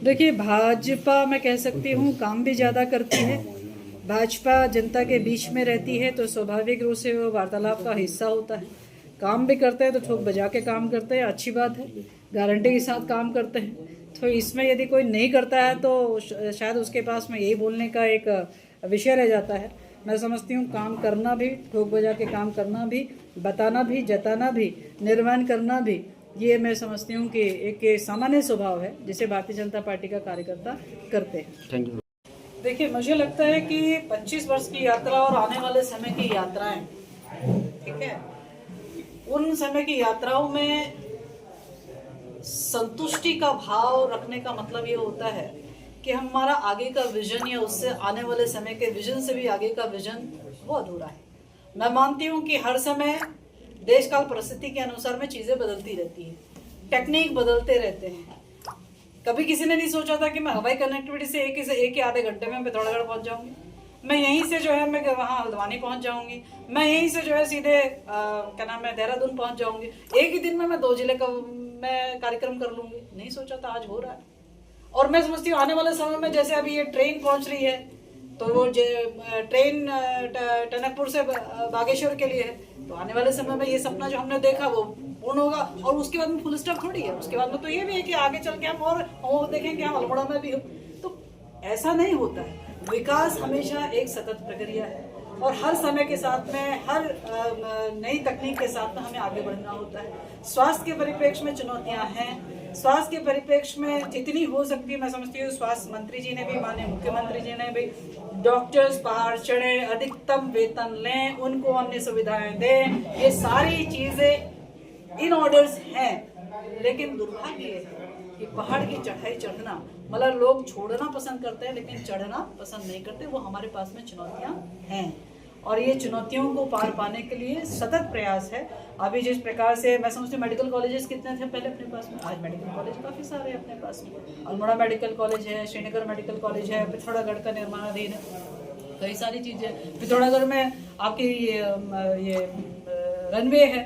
देखिए, भाजपा मैं कह सकती हूँ काम भी ज़्यादा करती है। भाजपा जनता के बीच में रहती है तो स्वाभाविक रूप से वो वार्तालाप का हिस्सा होता है। काम भी करते हैं तो ठोक बजा के काम करते हैं, अच्छी बात है। गारंटी के साथ काम करते हैं। तो इसमें यदि कोई नहीं करता है तो शायद उसके पास में यही बोलने का एक विषय रह जाता है। मैं समझती हूँ काम करना भी, ठोक बजा के काम करना भी, बताना भी, जताना भी, निर्माण करना भी, ये मैं समझती हूँ कि एक सामान्य स्वभाव है जिसे भारतीय जनता पार्टी का कार्यकर्ता करते हैं। Thank you. देखिए, मुझे लगता है कि 25 वर्ष की यात्रा और आने वाले समय की यात्राएं, ठीक है, उन समय की यात्राओं में संतुष्टि का भाव रखने का मतलब ये होता है कि हमारा आगे का विजन या उससे आने वाले समय के विजन से भी आगे का विजन वो अधूरा है। मैं मानती हूँ कि हर समय देश काल परिस्थिति के अनुसार में चीजें बदलती रहती है, टेक्निक बदलते रहते हैं। कभी किसी ने नहीं सोचा था कि मैं हवाई कनेक्टिविटी से एक या आधे घंटे में पिथौरागढ़ पहुंच जाऊंगी। मैं यहीं से जो है मैं वहाँ हल्द्वानी पहुंच जाऊंगी। मैं यहीं से जो है सीधे क्या नाम है देहरादून पहुंच जाऊंगी। एक ही दिन में मैं 2 जिले का मैं कार्यक्रम कर लूंगी। नहीं सोचा था, आज हो रहा है। और मैं समझती हूँ आने वाले समय में जैसे अभी ये ट्रेन पहुंच रही है तो वो ट्रेन टनकपुर से बागेश्वर के लिए है, तो आने वाले समय में ये सपना जो हमने देखा वो पूर्ण होगा। और उसके बाद में फुल स्टॉप थोड़ी है, उसके बाद में तो ये भी है कि आगे चल के हम और देखेंगे हम अल्मोड़ा में भी हो। तो ऐसा नहीं होता है। विकास हमेशा एक सतत प्रक्रिया है और हर समय के साथ में, हर नई तकनीक के साथ में हमें आगे बढ़ना होता है। स्वास्थ्य के परिप्रेक्ष्य में चुनौतियां हैं। स्वास्थ्य के परिप्रेक्ष्य में जितनी हो सकती है मैं समझती हूँ स्वास्थ्य मंत्री जी ने भी, माननीय मुख्यमंत्री जी ने भी, डॉक्टर्स पहाड़ चढ़े, अधिकतम वेतन लें, उनको अन्य सुविधाएं दें, ये सारी चीजें इन ऑर्डर्स हैं। लेकिन दुर्भाग्य है कि पहाड़ की चढ़ाई चढ़ना मतलब लोग छोड़ना पसंद करते हैं लेकिन चढ़ना पसंद नहीं करते। वो हमारे पास में चुनौतियां हैं और ये चुनौतियों को पार पाने के लिए सतत प्रयास है। अभी जिस प्रकार से मैं समझती हूँ मेडिकल कॉलेजेस कितने थे पहले अपने पास में, आज मेडिकल कॉलेज काफ़ी सारे हैं अपने पास में। अल्मोड़ा मेडिकल कॉलेज है, श्रीनगर मेडिकल कॉलेज है, पिथौरागढ़ का निर्माणाधीन है, कई सारी चीज़ें। पिथौरागढ़ में आपकी ये रनवे है,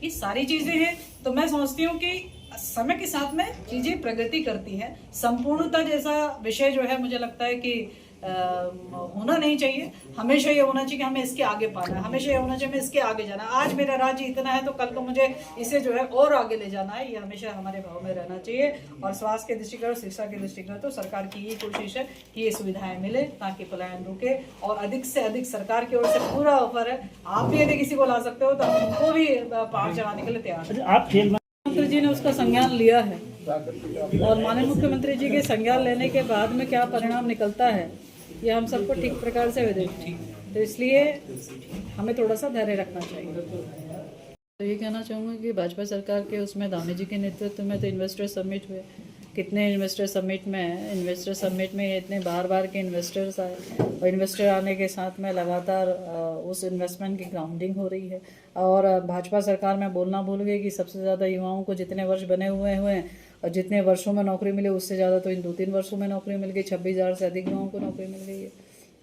ये सारी चीज़ें हैं। तो मैं समझती हूँ कि समय के साथ में चीजें प्रगति करती हैं। संपूर्णता जैसा विषय जो है मुझे लगता है कि होना नहीं चाहिए। हमेशा ये होना चाहिए कि हमें इसके आगे पाना है, हमेशा ये होना चाहिए हमें इसके आगे जाना है। आज मेरा राज्य इतना है तो कल को मुझे इसे जो है और आगे ले जाना है, ये हमेशा हमारे भाव में रहना चाहिए। और स्वास्थ्य के दृष्टिकोण और शिक्षा के दृष्टिकोण तो सरकार की ये कोशिश है कि ये सुविधाएं मिले ताकि पलायन रुके। और अधिक से अधिक सरकार की ओर से पूरा ऑफर है, आप भी यदि किसी को ला सकते हो तो हम उनको भी पहाड़ चढ़ाने के लिए तैयार हैं। आप खेल मुख्यमंत्री जी ने उसका संज्ञान लिया है और माननीय मुख्यमंत्री जी के संज्ञान लेने के बाद में क्या परिणाम निकलता है ये हम सबको ठीक प्रकार से विदित है। तो इसलिए हमें थोड़ा सा धैर्य रखना चाहिए। तो ये कहना चाहूँगा कि भाजपा सरकार के उसमें दामी जी के नेतृत्व में तो इन्वेस्टर समिट हुए। कितने इन्वेस्टर समिट में, इन्वेस्टर समिट में इतने बार के इन्वेस्टर्स आए और इन्वेस्टर आने के साथ में लगातार उस इन्वेस्टमेंट की ग्राउंडिंग हो रही है। और भाजपा सरकार में बोलना भूल गई कि सबसे ज़्यादा युवाओं को जितने वर्ष बने हुए हैं और जितने वर्षों में नौकरी मिली उससे ज़्यादा तो इन 2-3 वर्षों में नौकरी मिल गई। 26,000 से अधिक युवाओं को नौकरी मिल गई है।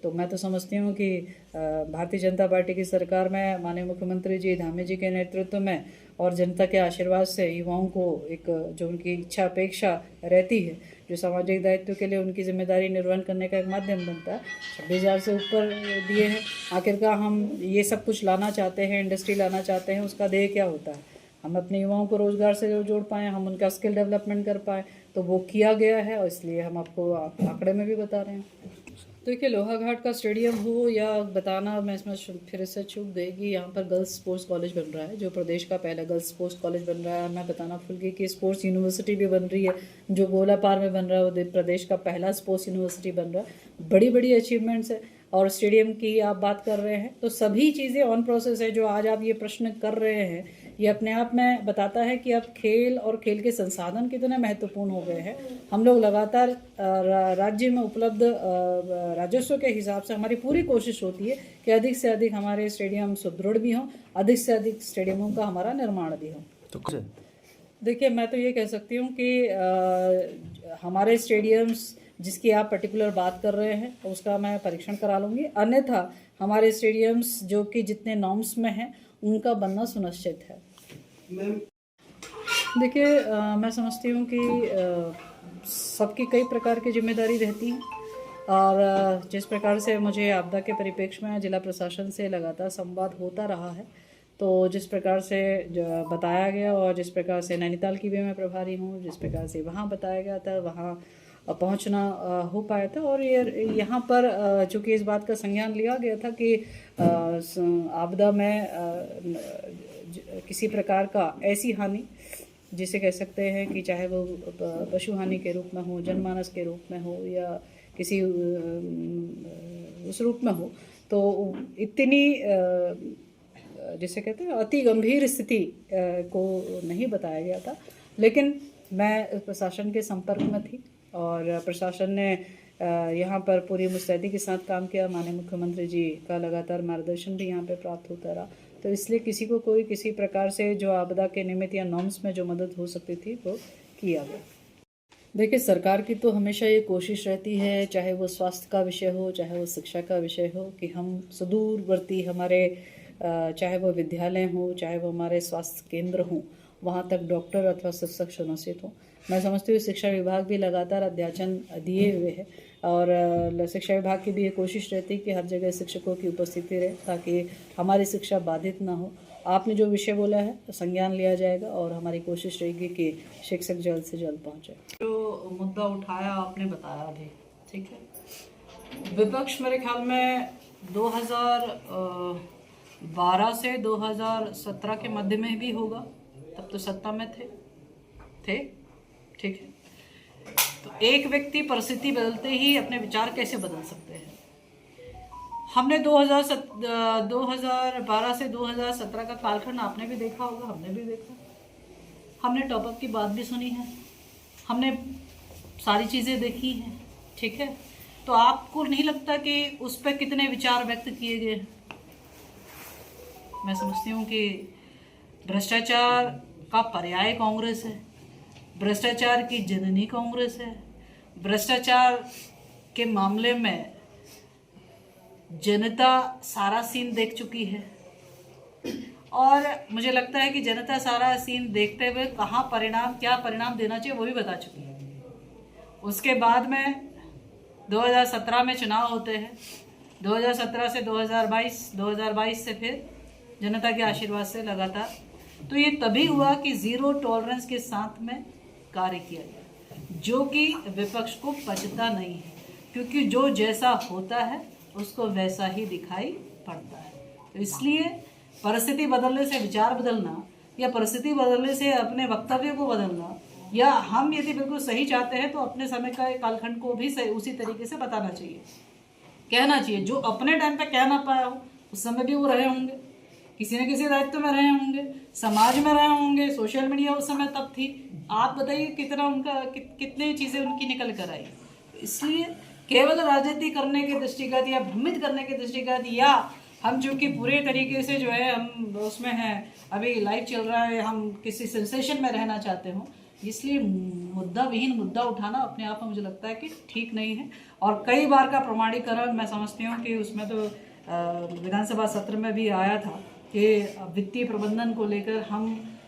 तो मैं तो समझती हूँ कि भारतीय जनता पार्टी की सरकार में माननीय मुख्यमंत्री जी धामी जी के नेतृत्व में और जनता के आशीर्वाद से युवाओं को एक जो उनकी इच्छा अपेक्षा रहती है, जो सामाजिक दायित्व के लिए उनकी जिम्मेदारी निर्वहन करने का एक माध्यम बनता है, 26,000 से ऊपर दिए हैं। आखिरकार हम ये सब कुछ लाना चाहते हैं, इंडस्ट्री लाना चाहते हैं, उसका ध्येय क्या होता है? हम अपने युवाओं को रोज़गार से जोड़ पाएँ, हम उनका स्किल डेवलपमेंट कर पाएँ, तो वो किया गया है और इसलिए हम आपको आंकड़े में भी बता रहे हैं। देखिए, लोहाघाट का स्टेडियम हो या बताना, मैं इसमें फिर से चूक गई कि यहाँ पर गर्ल्स स्पोर्ट्स कॉलेज बन रहा है, जो प्रदेश का पहला गर्ल्स स्पोर्ट्स कॉलेज बन रहा है। मैं बताना भूल गई कि स्पोर्ट्स यूनिवर्सिटी भी बन रही है, जो गोलापार में बन रहा है, वो प्रदेश का पहला स्पोर्ट्स यूनिवर्सिटी बन रहा है। बड़ी बड़ी अचीवमेंट्स है। और स्टेडियम की आप बात कर रहे हैं तो सभी चीज़ें ऑन प्रोसेस है। जो आज आप ये प्रश्न कर रहे हैं ये अपने आप में बताता है कि अब खेल और खेल के संसाधन कितने महत्वपूर्ण हो गए हैं। हम लोग लगातार राज्य में उपलब्ध राजस्व के हिसाब से हमारी पूरी कोशिश होती है कि अधिक से अधिक हमारे स्टेडियम सुदृढ़ भी हों, अधिक से अधिक स्टेडियमों का हमारा निर्माण भी हो। तो देखिए, मैं तो ये कह सकती हूँ कि हमारे स्टेडियम्स जिसकी आप पर्टिकुलर बात कर रहे हैं उसका मैं परीक्षण करा लूँगी। अन्यथा हमारे स्टेडियम्स जो कि जितने नॉर्म्स में हैं उनका बनना सुनिश्चित है। देखिए, मैं समझती हूँ कि सबकी कई प्रकार की जिम्मेदारी रहती है और जिस प्रकार से मुझे आपदा के परिप्रेक्ष्य में जिला प्रशासन से लगातार संवाद होता रहा है, तो जिस प्रकार से बताया गया और जिस प्रकार से नैनीताल की भी मैं प्रभारी हूँ, जिस प्रकार से वहाँ बताया गया था वहाँ पहुँचना हो पाया था। और ये यहाँ पर चूँकि इस बात का संज्ञान लिया गया था कि आपदा में किसी प्रकार का ऐसी हानि जिसे कह सकते हैं कि चाहे वो पशु हानि के रूप में हो, जनमानस के रूप में हो या किसी उस रूप में हो, तो इतनी जिसे कहते हैं अति गंभीर स्थिति को नहीं बताया गया था। लेकिन मैं प्रशासन के संपर्क में थी और प्रशासन ने यहाँ पर पूरी मुस्तैदी के साथ काम किया। माननीय मुख्यमंत्री जी का लगातार मार्गदर्शन भी यहाँ पे प्राप्त होता रहा, तो इसलिए किसी को कोई किसी प्रकार से जो आपदा के निमित्त या नॉर्म्स में जो मदद हो सकती थी वो किया गया। देखिए, सरकार की तो हमेशा ये कोशिश रहती है, चाहे वो स्वास्थ्य का विषय हो, चाहे वो शिक्षा का विषय हो, कि हम सुदूरवर्ती हमारे चाहे वो विद्यालय हो, चाहे वो हमारे स्वास्थ्य केंद्र हों, वहाँ तक डॉक्टर अथवा शिक्षक सुनिश्चित हों। मैं समझती हूँ शिक्षा विभाग भी लगातार अध्याचन दिए हुए है और शिक्षा विभाग की भी ये कोशिश रहती है कि हर जगह शिक्षकों की उपस्थिति रहे ताकि हमारी शिक्षा बाधित ना हो। आपने जो विषय बोला है तो संज्ञान लिया जाएगा और हमारी कोशिश रहेगी कि शिक्षक जल्द से जल्द पहुँचे। जो मुद्दा उठाया आपने बताया अभी, ठीक है, विपक्ष मेरे ख्याल में 2012 से 2017 के मध्य में भी होगा, तब तो सत्ता में थे, ठीक है। तो एक व्यक्ति परिस्थिति बदलते ही अपने विचार कैसे बदल सकते हैं। हमने 2012 से 2017 का कालखंड आपने भी देखा होगा, हमने भी देखा, हमने टॉपअप की बात भी सुनी है, हमने सारी चीज़ें देखी हैं, ठीक है। तो आपको नहीं लगता कि उस पर कितने विचार व्यक्त किए गए? मैं समझती हूँ कि भ्रष्टाचार का पर्याय कांग्रेस है, भ्रष्टाचार की जननी कांग्रेस है, भ्रष्टाचार के मामले में जनता सारा सीन देख चुकी है और मुझे लगता है कि जनता सारा सीन देखते हुए क्या परिणाम देना चाहिए वो भी बता चुकी है। उसके बाद में 2017 में चुनाव होते हैं, 2017 से 2022 से फिर जनता के आशीर्वाद से लगातार, तो ये तभी हुआ कि जीरो टॉलरेंस के साथ में कार्य किया गया, जो कि विपक्ष को पचता नहीं है, क्योंकि जो जैसा होता है उसको वैसा ही दिखाई पड़ता है। तो इसलिए परिस्थिति बदलने से विचार बदलना या परिस्थिति बदलने से अपने वक्तव्य को बदलना, या हम यदि बिल्कुल सही चाहते हैं तो अपने समय का कालखंड को भी सही उसी तरीके से बताना चाहिए, कहना चाहिए। जो अपने टाइम पे कह ना पाया हो उस समय भी वो रहे होंगे, किसी न किसी दायित्व में रहे होंगे, समाज में रहे होंगे, सोशल मीडिया उस समय तब थी। आप बताइए कितना उनका कितनी चीज़ें उनकी निकल कर आई। इसलिए केवल राजनीति करने के दृष्टिगत या भ्रमित करने के दृष्टिगत, या हम चूँकि पूरे तरीके से जो है हम उसमें हैं, अभी लाइव चल रहा है, हम किसी सेंसेशन में रहना चाहते हो, इसलिए मुद्दा विहीन मुद्दा उठाना अपने आप में मुझे लगता है कि ठीक नहीं है। और कई बार का प्रमाणीकरण मैं समझती हूँ कि उसमें तो विधानसभा सत्र में भी आया था कि वित्तीय प्रबंधन को लेकर हम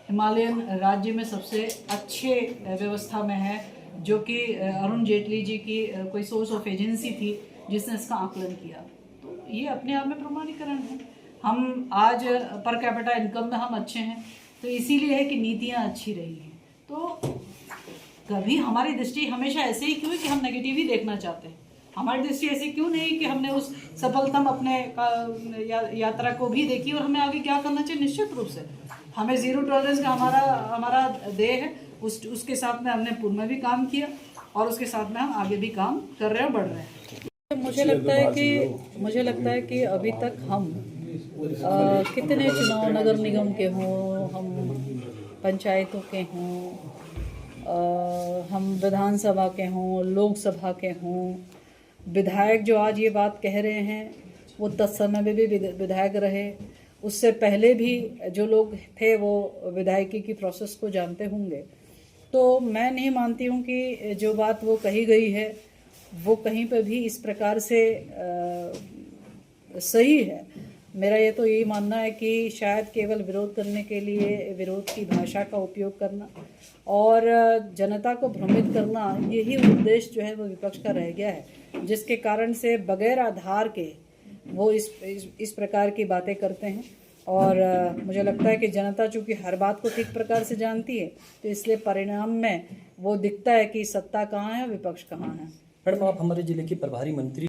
हिमालयन राज्य में सबसे अच्छे व्यवस्था में है, जो कि अरुण जेटली जी की कोई सोर्स ऑफ एजेंसी थी जिसने इसका आकलन किया। तो ये अपने आप में प्रमाणीकरण है। हम आज पर कैपिटा इनकम में हम अच्छे हैं, तो इसीलिए है कि नीतियाँ अच्छी रही हैं। तो कभी हमारी दृष्टि हमेशा ऐसे ही क्यों है कि हम नेगेटिव ही देखना चाहते हैं? हमारी दृष्टि ऐसी क्यों नहीं कि हमने उस सफलतम अपने यात्रा को भी देखी और हमें आगे क्या करना चाहिए? निश्चित रूप से हमें जीरो टॉलरेंस का हमारा देह है, उसके साथ में हमने पूर्व में भी काम किया और उसके साथ में हम आगे भी काम कर रहे हैं, बढ़ रहे हैं। मुझे लगता है कि अभी तक हम कितने चुनाव नगर निगम के हों, हम पंचायतों के हों, हम विधानसभा के हों, लोकसभा के हों, विधायक जो आज ये बात कह रहे हैं वो तत्समय में भी विधायक रहे, उससे पहले भी जो लोग थे वो विधायकी की प्रोसेस को जानते होंगे। तो मैं नहीं मानती हूँ कि जो बात वो कही गई है वो कहीं पर भी इस प्रकार से सही है। मेरा ये तो यही मानना है कि शायद केवल विरोध करने के लिए विरोध की भाषा का उपयोग करना और जनता को भ्रमित करना, यही उद्देश्य जो है वो विपक्ष का रह गया है, जिसके कारण से बगैर आधार के वो इस प्रकार की बातें करते हैं। और मुझे लगता है कि जनता चूँकि हर बात को ठीक प्रकार से जानती है, तो इसलिए परिणाम में वो दिखता है कि सत्ता कहाँ है, विपक्ष कहाँ है। मैडम, आप हमारे जिले की प्रभारी मंत्री